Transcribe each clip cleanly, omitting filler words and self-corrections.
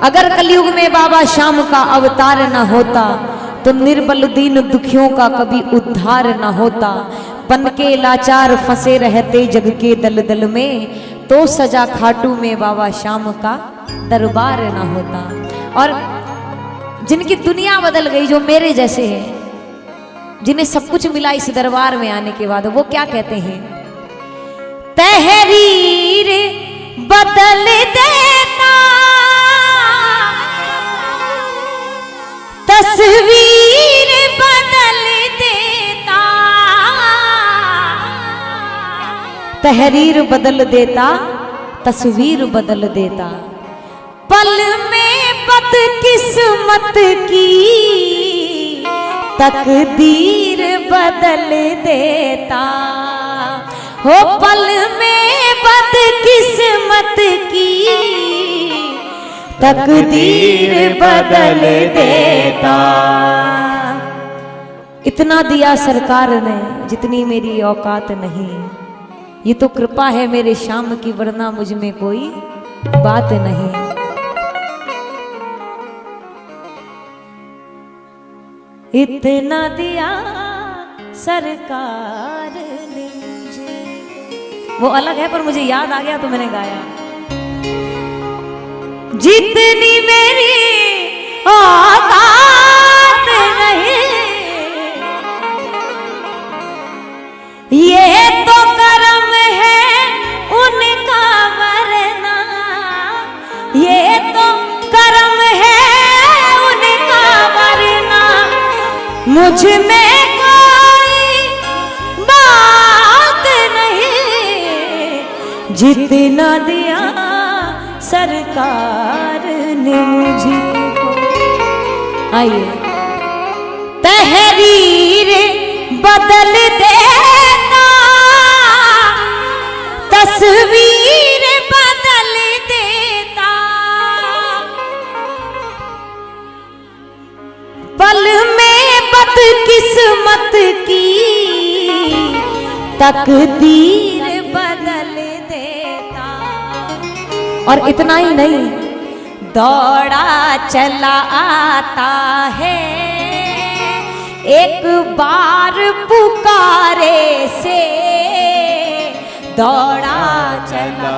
अगर कलयुग में बाबा श्याम का अवतार न होता तो निर्बल दीन दुखियों का कभी उद्धार न होता। बन के लाचार फंसे रहते जग के दलदल में, तो सजा खाटू में बाबा श्याम का दरबार न होता। और जिनकी दुनिया बदल गई, जो मेरे जैसे हैं, जिन्हें सब कुछ मिला इस दरबार में आने के बाद, वो क्या कहते हैं? तहरीर बदल देता, तस्वीर बदल देता, तहरीर बदल देता, तस्वीर बदल देता। पल में बदकिस्मत की तकदीर बदल देता। हो पल में बदकिस्मत की तकदीर बदल देता। इतना दिया सरकार ने जितनी मेरी औकात नहीं, ये तो कृपा है मेरे श्याम की, वरना मुझ में कोई बात नहीं। इतना दिया सरकार ने मुझे, वो अलग है पर मुझे याद आ गया तो मैंने गाया। जितनी मेरी औकात नहीं, ये तो करम है उनका, वरना ये तो करम है उनका, वरना मुझ में कोई बात नहीं। जितना दिया सरकार ने मुझे। आइए, तहरीर बदल देता, तस्वीर बदल देता। पल में बदकिस्मत की तकदीर बदल देता। और इतना ही नहीं, दौड़ा चला आता है एक बार पुकारे से, दौड़ा चला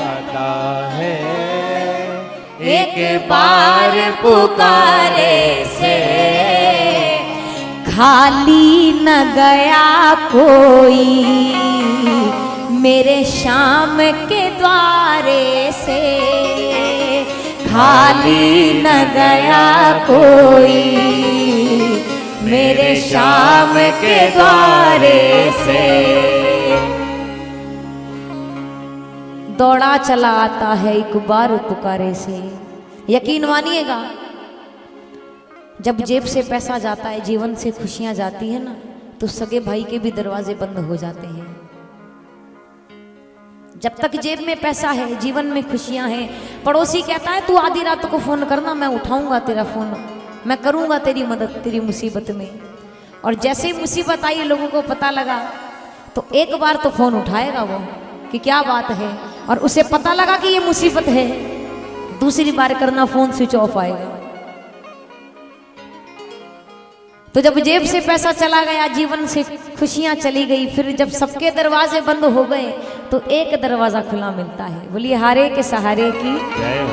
आता है एक बार पुकारे से। खाली न गया कोई मेरे श्याम के द्वारे से, खाली न गया कोई मेरे श्याम के द्वारे से। दौड़ा चला आता है एक बार पुकारे से। यकीन मानिएगा, जब जेब से पैसा जाता है, जीवन से खुशियां जाती है ना, तो सगे भाई के भी दरवाजे बंद हो जाते हैं। जब तक जेब में पैसा है, जीवन में खुशियां हैं, पड़ोसी कहता है तू आधी रात को फोन करना, मैं उठाऊंगा तेरा फोन, मैं करूंगा तेरी मदद तेरी मुसीबत में। और जैसे ही मुसीबत आई, लोगों को पता लगा, तो एक बार तो फोन उठाएगा वो कि क्या बात है, और उसे पता लगा कि ये मुसीबत है, दूसरी बार करना फोन स्विच ऑफ आएगा। तो जब जेब से पैसा चला गया, जीवन से खुशियां चली गई, फिर जब सबके दरवाजे बंद हो गए तो एक दरवाजा खुला मिलता है। बोलिए हारे के सहारे की जय हो।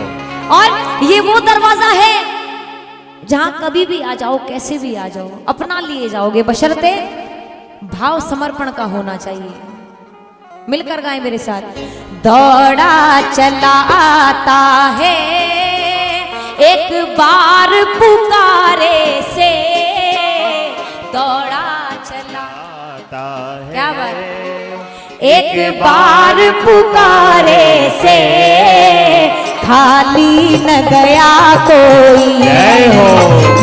और ये वो दरवाजा है जहां कभी भी आ जाओ, कैसे भी आ जाओ, अपना लिए जाओगे, बशर्ते भाव समर्पण का होना चाहिए। मिलकर गाएं मेरे साथ। दौड़ा चला आता है एक बार पुकारे से, दौड़ा चला आता है, क्या बात, एक बार पुकारे से, खाली न गया कोई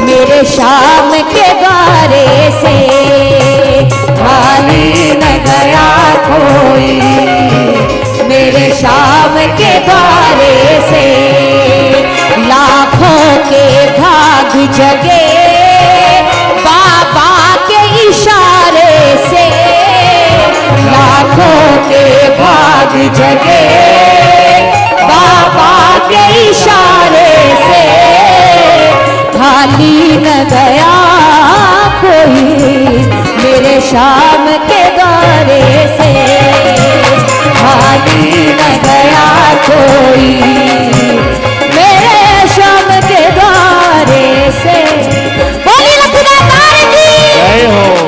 मेरे श्याम के द्वारे से, खाली न गया कोई मेरे श्याम के द्वारे से। लाखों के भाग जगे बाबा के इशारे से, लाखों के भाग जगे बाबा के इशारे से। गया कोई मेरे शाम के द्वारे से, खाली न गया कोई मेरे शाम के द्वारे से। बोली लक्ष्मीनारायण की जय हो।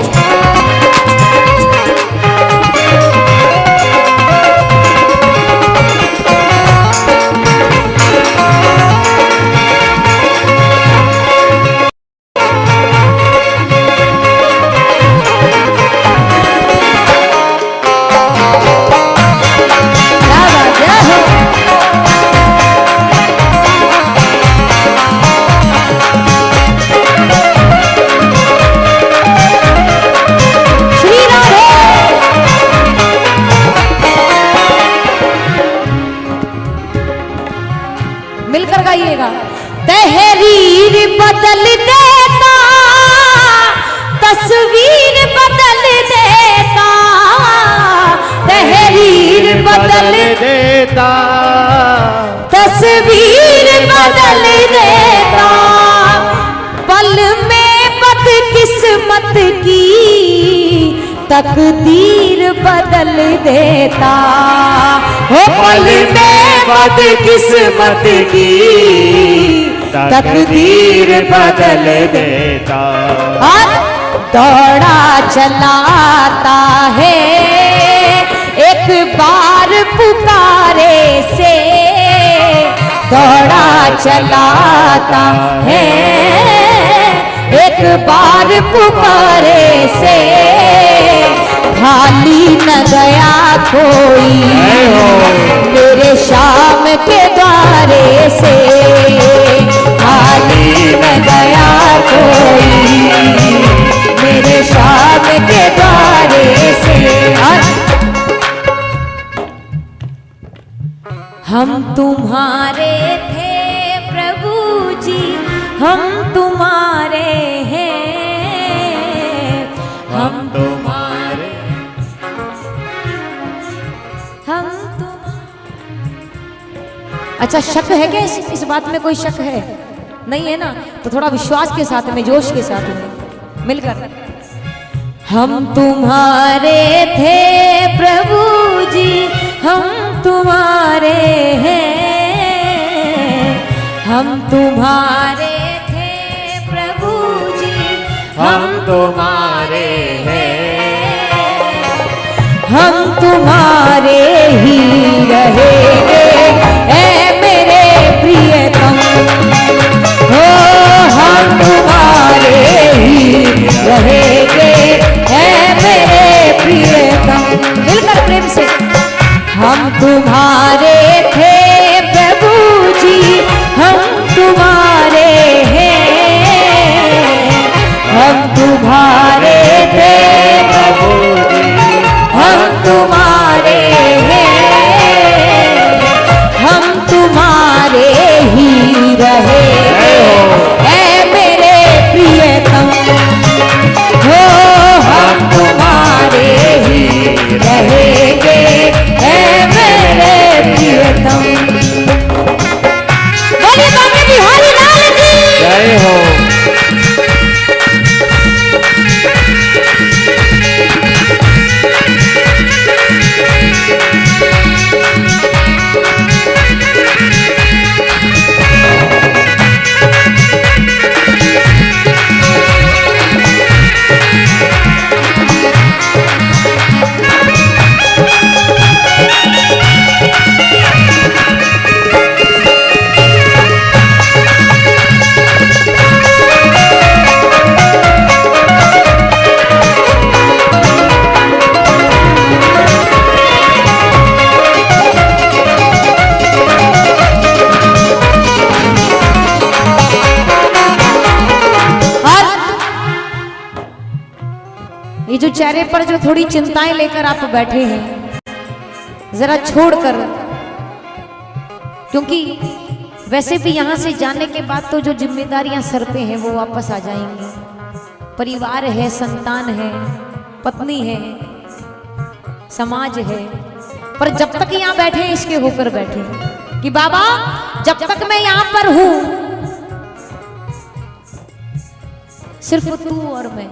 मिलकर गाइएगा। तहरीर बदल देता, तस्वीर बदल देता, तहरीर बदल देता, तस्वीर बदल देता, पल में बदकिस्मत की तकदीर बदल देता, हो पल में बदकिस्मत की तकदीर बदल देता। और दौड़ा चलाता है एक बार पुकारे से, दौड़ा चलाता है एक बार पुकारे से, खाली न गया कोई मेरे शाम के द्वारे से, खाली न गया कोई मेरे शाम के द्वारे से। हम तुम्हारे थे प्रभु जी, हम तुम्हारे हैं, हम तुम्हारे, हम अच्छा शक है क्या इस बात में? कोई शक है? नहीं है ना? तो थोड़ा विश्वास के साथ में, जोश के साथ में मिलकर। हम तुम्हारे थे प्रभु जी, हम तुम्हारे हैं, हम तुम्हारे थे प्रभु जी, हम तुम्हारे हैं, हम तुम्हारे ही रहेंगे ऐ मेरे प्रियतम, हो हम तुम्हारे ही रहेंगे ऐ मेरे प्रियतम। मिलकर प्रेम से। हम तुम्हारे थे प्रभु जी, हम तुम्हारे हैं, हम तुम्हारे थे प्रभु जी, हम तुम्हारे हैं, हम तुम्हारे ही रहेंगे ऐ मेरे प्रियतम, हो हम तुम्हारे ही रहेंगे ऐ मेरे प्रियतम। बोलिए बाबा बिहारी लाल की जय हो। ये जो चेहरे पर जो थोड़ी चिंताएं लेकर आप बैठे हैं, जरा छोड़कर, क्योंकि वैसे भी यहाँ से जाने के बाद तो जो जिम्मेदारियां सर पे हैं वो वापस आ जाएंगी। परिवार है, संतान है, पत्नी है, समाज है, पर जब तक यहाँ बैठे हैं इसके होकर बैठे कि बाबा जब तक मैं यहाँ पर हूं सिर्फ तू और मैं।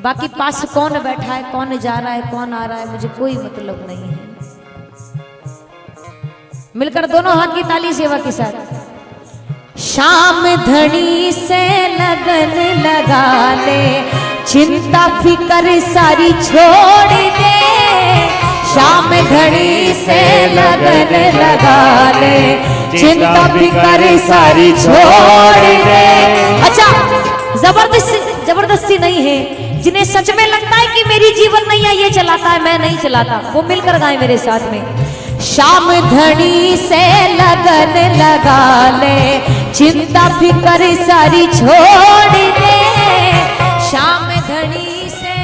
बाकी पास कौन बैठा है, कौन जा रहा है, कौन आ रहा है, मुझे कोई मतलब नहीं है। मिलकर दोनों हाथ की ताली सेवा के साथ। शाम धनी से लगन लगा ले, चिंता फिकर सारी छोड़ दे। शाम घड़ी से लगन लगा ले, चिंता फिकर सारी छोड़ दे। अच्छा, जबरदस्ती नहीं है। जिन्हें सच में लगता है कि मेरी जीवन नहीं है, ये चलाता है, मैं नहीं चलाता, वो मिलकर गाएं मेरे साथ में। शाम धनी से लगन लगा ले, चिंता फिकर सारी छोड़ दे। शाम धनी से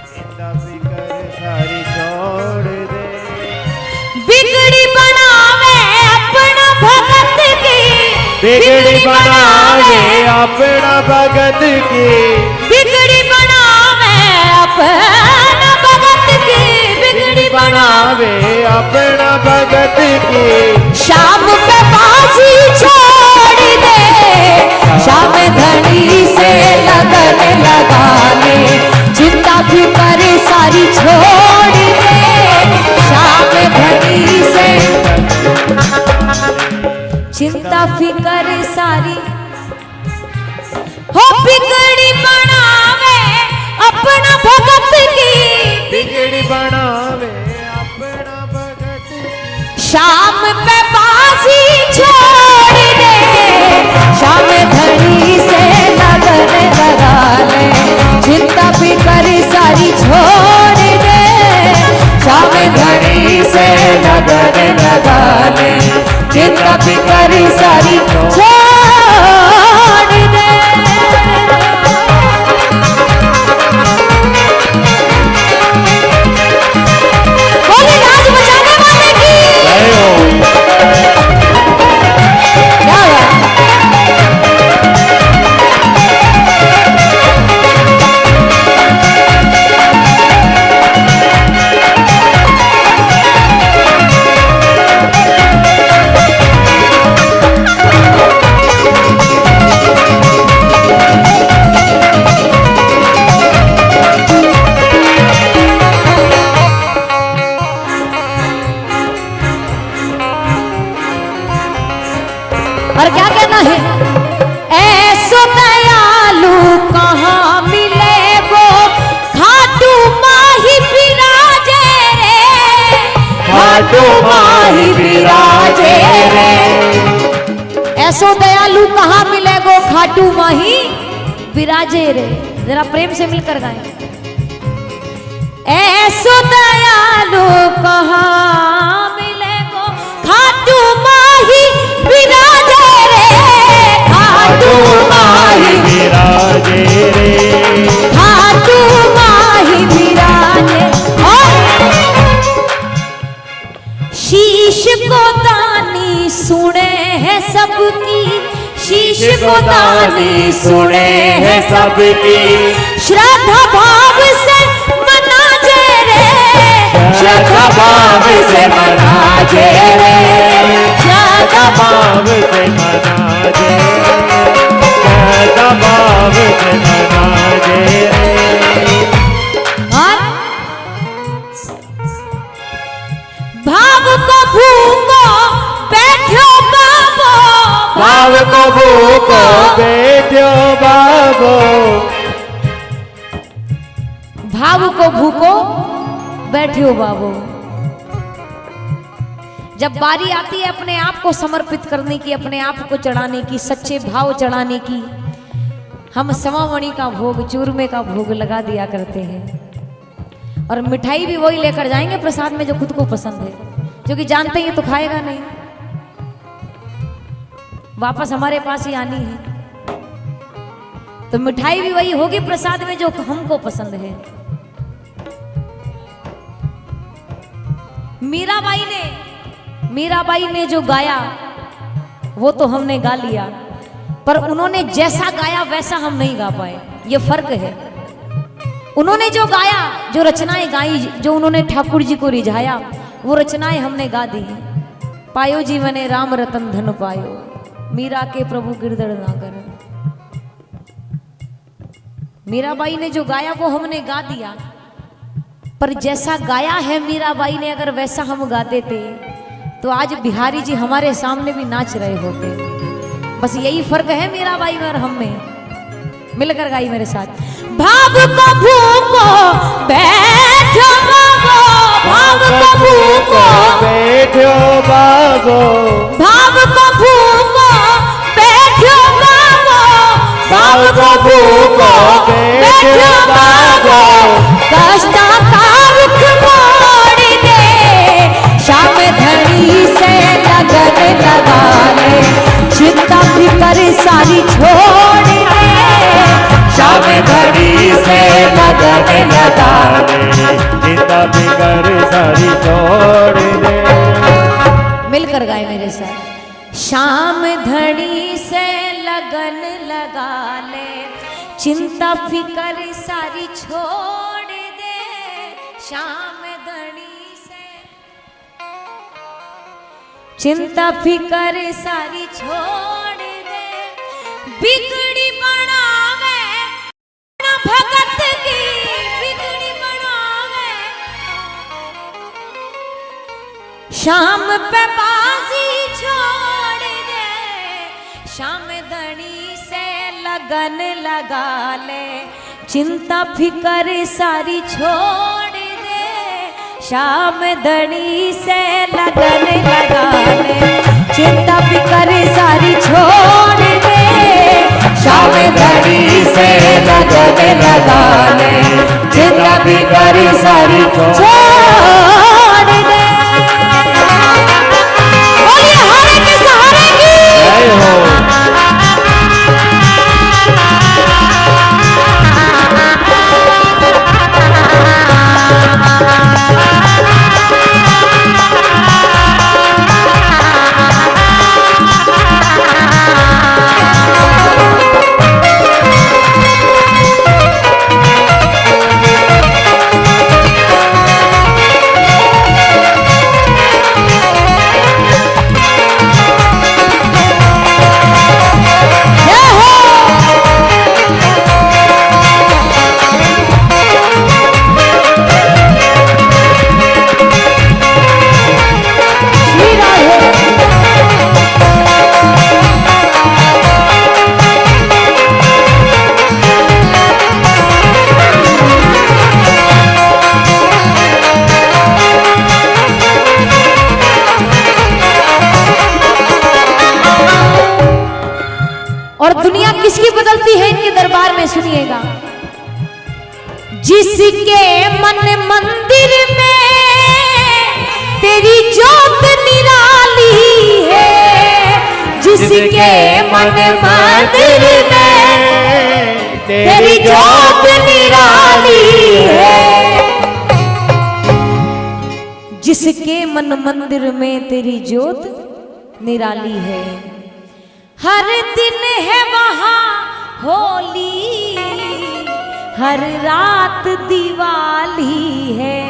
चिंता फिकर सारी छोड़ दे। बिगड़ी बनावे अपना भगत की, बिगड़ी बनावे अपना भगत की, बिगड़ी बनावे अपना भगत की, बिगड़ी बनावे अपना भगत की। शाम पे बाजी छोड़ दे, शाम धनी से लगन लगा ले, चिंता फिकर सारी छोड़ दे। शाम धनी से चिंता फिकर सारी हो, बिगड़ी बनावे अपना भगत की, बिगड़ी बनावे अपना भगत की। शाम पे बाजी छोड़ दे, शाम धनी से लगन लगा ले, चिंता फिकर सारी छोड़ दे। शाम धनी से लगन लगा ले, चिंता फिकर सारी छोड़ दे। बोले राज बचाने वाले की क्या है? और क्या कहना है? ऐसो दयालु कहाँ मिले वो, खाटू माही विराजे रे, खाटू माही विराजे रे। ऐसो दयालु कहाँ मिले वो, खाटू माही विराजे रे। जरा प्रेम से मिलकर गाएं। ऐसो दयालु कहाँ मिले वो, खाटू माही विराजे रे, खाटू माही विराजे रे, खाटू माही विराजे। और शीश को दानी सुने है सबकी, शीश को दानी सुने है सबकी। श्रद्धा भाव से मना जे रे, श्रद्धा भाव से मना जे रे, श्रद्धा भाव से मना जे, श्रद्धा भाव से मना जे रे। भाव को भूको बैठो बाबो, भाव को भूको बैठो बाबो, भाव को भूको बैठो बाबो। जब बारी आती है अपने आप को समर्पित करने की, अपने आप को चढ़ाने की, सच्चे भाव चढ़ाने की, हम समावणी का भोग, चूरमे का भोग लगा दिया करते हैं। और मिठाई भी वही लेकर जाएंगे प्रसाद में जो खुद को पसंद है, जो कि जानते हैं तो खाएगा नहीं, वापस हमारे पास ही आनी है। तो मिठाई भी वही होगी प्रसाद में जो हमको पसंद है। मीराबाई ने जो गाया वो तो हमने गा लिया, पर उन्होंने जैसा गाया वैसा हम नहीं गा पाए, ये फर्क है। उन्होंने जो गाया, जो रचनाएं गाई, जो उन्होंने ठाकुर जी को रिझाया, वो रचनाएं हमने गा दी। पायो जी मैंने राम रतन धन पायो, मीरा के प्रभु गिरधर नागर। मीराबाई ने जो गाया वो हमने गा दिया, पर जैसा गाया है मीराबाई ने अगर वैसा हम गाते थे तो आज बिहारी जी हमारे सामने भी नाच रहे होते। बस यही फर्क है मीराबाई में और हम में। मिलकर गाई मेरे साथ। भाव को भूको बैठो बाबो, भाव को भूको बैठो बाबो, भाव को भूको बैठो बाबो, भाव को भूको बैठो बाबो, कष्टा का रुख मोड़ दे, शाम धड़ी से लगन लगा ले, चिंता फिकर सारी छोड़ दे, शाम घड़ी से लगन लगा ले, चिंता फिकर सारी छोड़ दे। मिलकर गाए मेरे साथ। शाम घड़ी से लगन लगा ले, चिंता फिकर सारी छोड़ दे, शाम घड़ी से चिंता फिकर सारी छोड़ दे, बिगड़ी बनावे भगत की, बिगड़ी बनावे शाम पे बाजी छोड़ दे, शाम धड़ी से लगन लगा ले, चिंता फिकर सारी छोड़ दे, शाम धड़ी से लगन लगा ले, चिंता फिकर सारी छोड़ दे, शाम घड़ी से लगन लगा ले, चिंता फिकर सारी छोड़ दे। बोलिए हारे के सहारे की जय हो। और दुनिया किसकी बदलती है इनके दरबार में सुनिएगा। जिसके मन मंदिर में तेरी जोत निराली है, जिसके मन मंदिर में तेरी जोत निराली है, जिसके मन मंदिर में तेरी जोत निराली है, हर दिन है वहाँ होली, हर रात दिवाली है,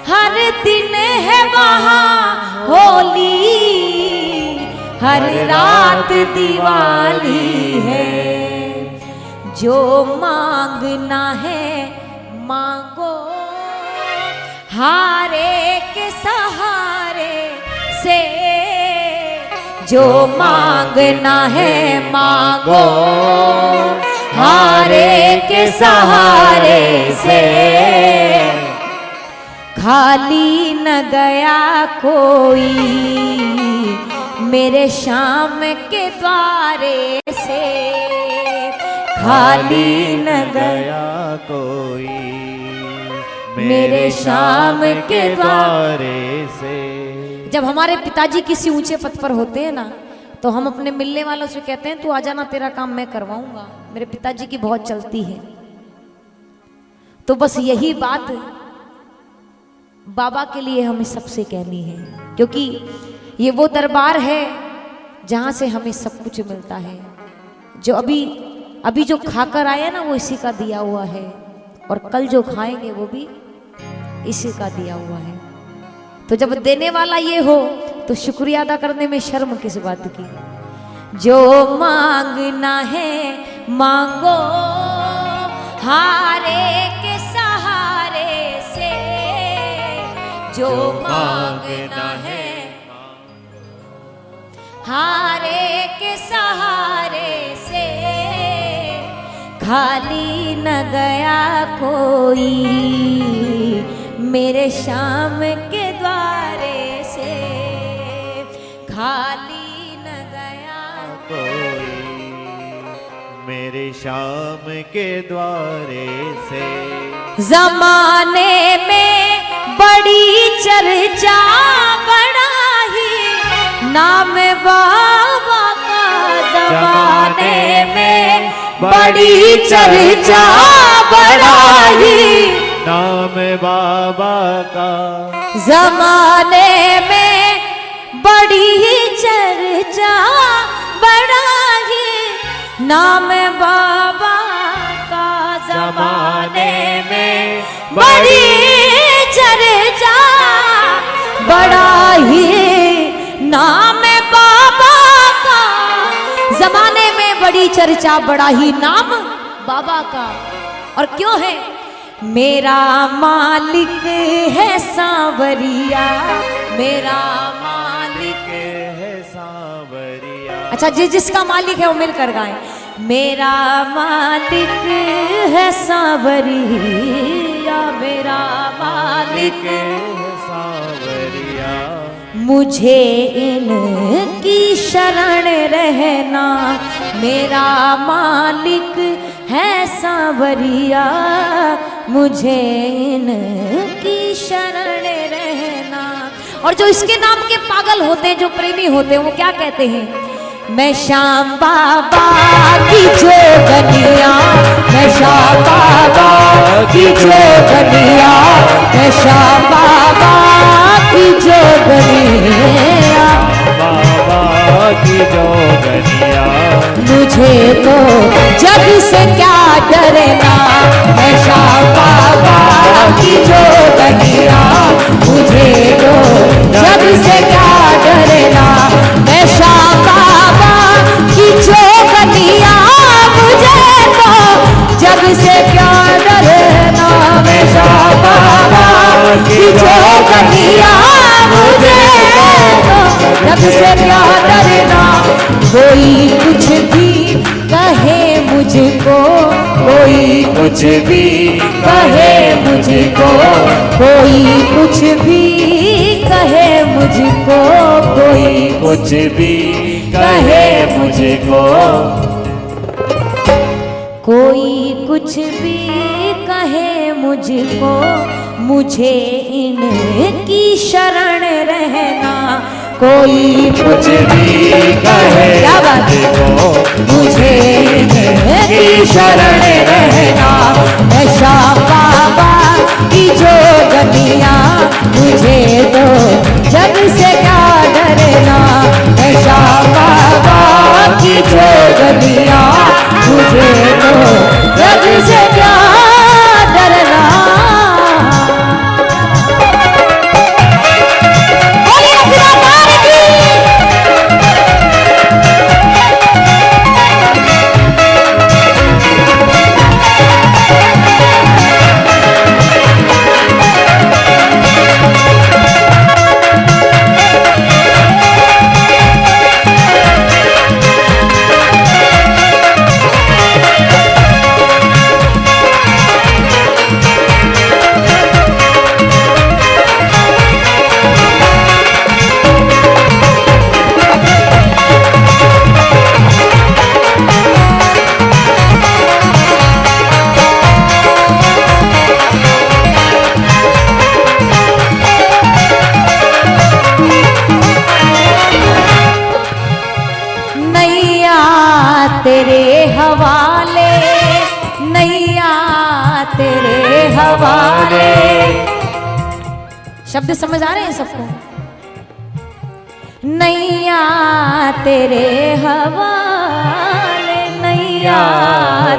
हर दिन है वहाँ होली, हर रात दिवाली है, जो मांगना है मांगो, हारे के सहारे से, जो मांगना है मांगो, हारे के सहारे से, खाली न गया कोई मेरे श्याम के द्वारे से, खाली न गया कोई मेरे श्याम के द्वारे से। जब हमारे पिताजी किसी ऊंचे पद पर होते हैं ना, तो हम अपने मिलने वालों से कहते हैं तू आ जाना, तेरा काम मैं करवाऊंगा। मेरे पिताजी की बहुत चलती है। तो बस यही बात बाबा के लिए हमें सबसे कहनी है, क्योंकि ये वो दरबार है जहां से हमें सब कुछ मिलता है। जो अभी जो खाकर आए ना वो इसी का दिया हुआ है, और कल जो खाएंगे वो भी इसी का दिया हुआ है। तो जब देने वाला ये हो तो शुक्रिया अदा करने में शर्म किस बात की। जो मांगना है मांगो हारे के सहारे से, जो मांगना है हारे के सहारे से, खाली न गया कोई मेरे शाम के द्वारे से, खाली न गया कोई मेरे शाम के द्वारे से। जमाने में बड़ी चर्चा बड़ा ही नाम बाबा का, जमाने में बड़ी चर्चा बड़ा ही नाम बाबा का, जमाने में बड़ी चर्चा बड़ा ही नाम बाबा का, जमाने में बड़ी चर्चा बड़ा ही नाम बाबा का, जमाने में बड़ी चर्चा बड़ा ही नाम बाबा का। और क्यों है? मेरा मालिक है सांवरिया, मेरा मालिक है सांवरिया। अच्छा, जिसका मालिक है वो मिलकर गाएं। मेरा मालिक है सांवरिया, मेरा मालिक है सांवरिया, मुझे इनकी शरण रहना, मेरा मालिक है सांवरिया, मुझे इनकी शरण रहना। और जो इसके नाम के पागल होते हैं, जो प्रेमी होते हैं, वो क्या कहते हैं? मैं श्याम बाबा की जोगनिया, मैं श्याम बाबा की जोगनिया, मैं श्याम बाबा की जोगनिया, बाबा की जोगनिया। मुझे तो जग से क्या डरना, मैं श्याम बाबा की जोगनिया, मुझे तो जग से क्या डरना, मैं श्याम बाबा की जोगनिया, मुझे तो जग से क्या डरना, मैं श्याम बाबा की जोगनिया, मुझे तो जग से क्या डरना। कोई कुछ भी कहे मुझको, कोई कुछ भी कहे मुझको, कोई कुछ भी कहे मुझको, कोई कुछ भी कहे मुझको, कोई कुछ भी कहे मुझको, मुझे इनकी शरण रहना। कोई कुछ भी कहे मुझको, मुझे इनकी शरण रहना, मैं श्याम बाबा की जोगनिया, मुझे तो जग से क्या डरना, मैं श्याम बाबा की जोगनिया, मुझे तो जग से क्या डरना। तेरे हवाले, नैया तेरे हवाले। शब्द समझ आ रहे हैं सबको? नैया तेरे हवाले, नैया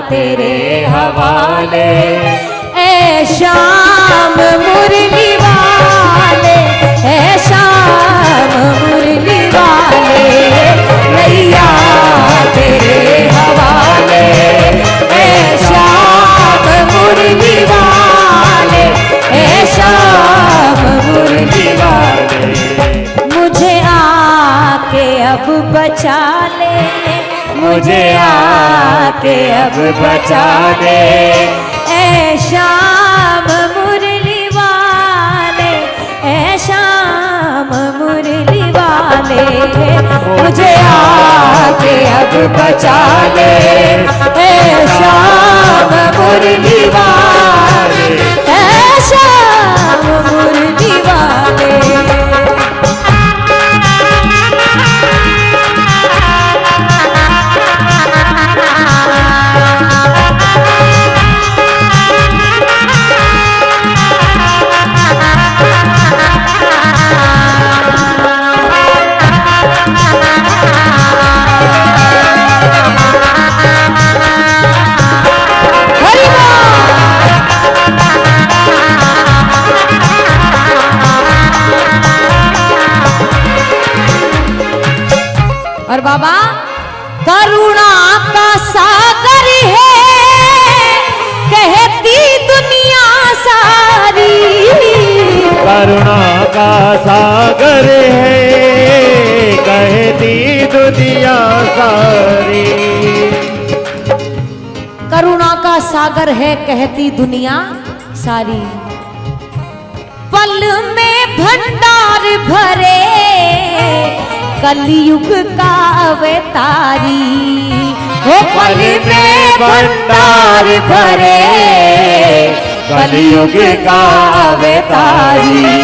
तेरे हवाले, ऐ श्याम मुरली वाले, ऐ श्याम मुरली वाले, नैया अब बचा ले, मुझे आके अब बचा ले। ऐ श्याम मुरली वाले, ऐ श्याम मुरली वाले, मुझे आके अब बचा ले। ऐ श्याम मुरली वाले, ऐ श्याम मुरली वाले। और बाबा करुणा का सागर है, कहती दुनिया सारी। करुणा का सागर है, कहती दुनिया सारी। करुणा का सागर है, कहती दुनिया सारी। पल में भंडार भरे, कलयुग का अवतारी। हो पल में भंडार भरे, कलयुग का अवतारी।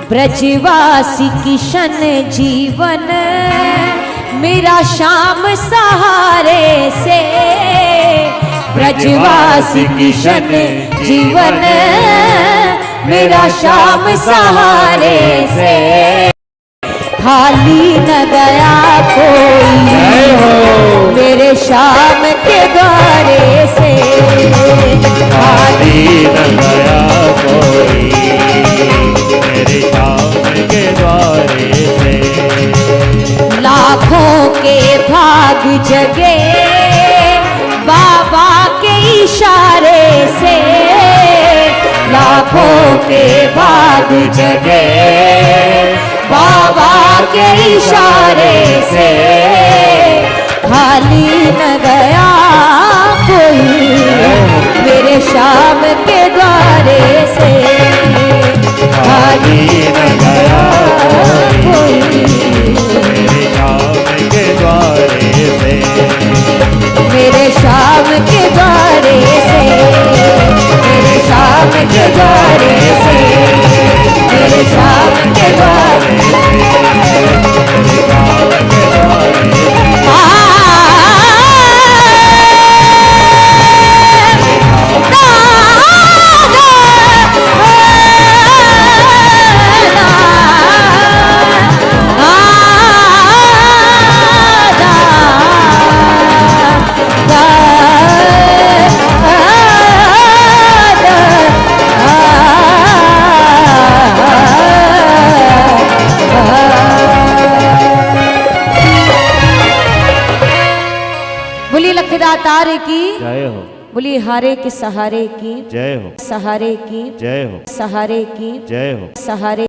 ब्रजवासी किशन जीवन, मेरा श्याम सहारे से। ब्रजवासी किशन जीवन, मेरा श्याम सहारे से। खाली न गया कोई मेरे श्याम के द्वारे से। खाली न गया कोई मेरे श्याम के द्वारे से। लाखों के भाग जगे बाबा के इशारे से। लाखों के भाग जगे बाबा के इशारे से। खाली न गया कोई मेरे श्याम के द्वारे से। खाली न गया कोई मेरे श्याम के द्वारे से। मेरे श्याम के द्वारे से। मेरे श्याम के द्वारे से। मेरे श्याम के द्वारे तार की जय हो। बोली हारे के सहारे की जय हो। सहारे की जय हो। सहारे की जय हो। सहारे